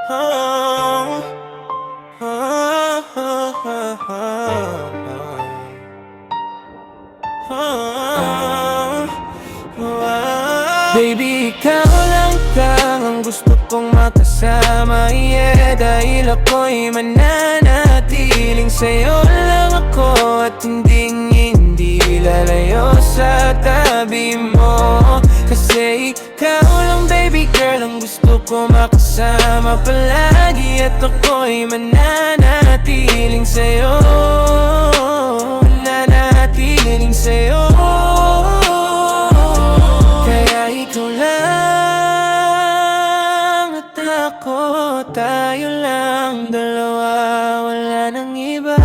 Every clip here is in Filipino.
Oh, oh, oh, oh, oh. Baby, ikaw lang ang gusto kong makasama, yeah. Dahil ako'y mananatiling sa'yo lang ako, at hindi lalayo sa tabi mo. Kasi ikaw lang, baby girl, ang gusto ko makasama palagi, at ako'y mananatiling sa'yo, mananatiling sa'yo. Kaya ikaw lang at ako, tayo lang dalawa, wala nang iba.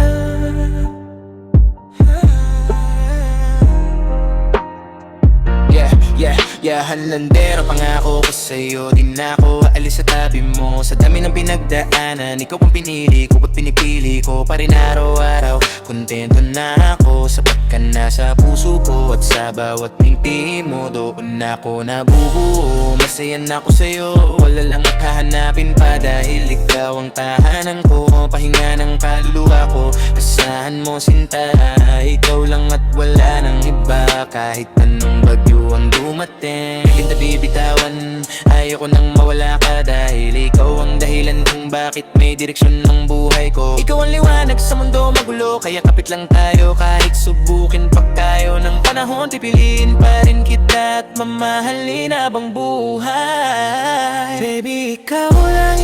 Halandero, pangako ko sa'yo, di na ako aalis sa tabi mo. Sa dami ng pinagdaanan, ikaw ang pinili ko at pinipili ko pa rin araw-araw. Kontento na ako, sapat ka na sa puso ko, at sa bawat ngiti mo doon ako nabubuo. Masaya na ako sa'yo, wala lang at hahanapin pa, dahil ikaw ang tahanan ko, pahinga ng kaluluwa ko. Asahan mo sinta, ikaw lang at wala nang iba. Kahit anong bagyo ang dumating, hindi na bibitawan. Ayoko nang mawala ka, dahil ikaw ang dahilan kung bakit may direksyon ng buhay ko. Ikaw ang liwanag sa mundo magulo, kaya kapit lang tayo. Kahit subukin pa kayo ng panahon, pipiliin pa rin kita at mamahalin habang buhay. Baby, ikaw lang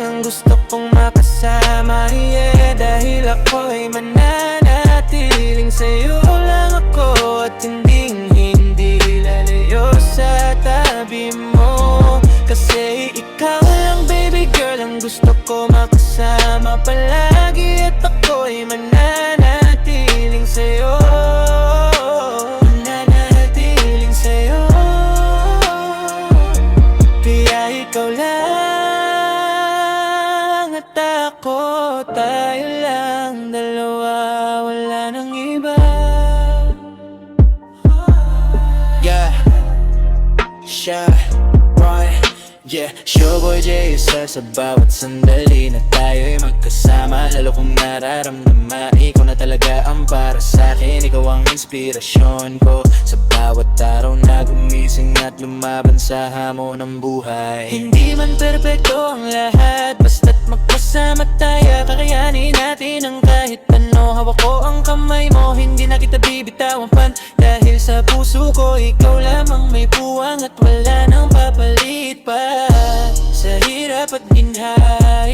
ang gusto kong makasama, yeah. Dahil ako'y mananatiling sa'yo lang ako, at hindi lalayo sa tabi mo. Kasi ikaw lang, baby girl, ang gusto ko makasama palagi, at ako'y mananatiling sa'yo, mananatiling sa'yo. Kaya ikaw lang at ako, tayo lang dalawa, wala nang iba. Yeah, Showboy J, isa sa bawat sandali na tayo'y magkasama. Lalo kong nararamdaman, ikaw na talaga ang para sa'kin. Ikaw ang inspirasyon ko sa bawat araw na gumising at lumaban sa hamon ng buhay. Hindi man perpekto ang lahat, basta't magkasama tayo, kakayanin natin ang kahit ano. Hawak ko ang kamay mo, hindi na kita bibitawan pa, dahil sa puso ko ikaw lamang may puwang, at wala nang papalit pa. Sa hirap at ginhawa,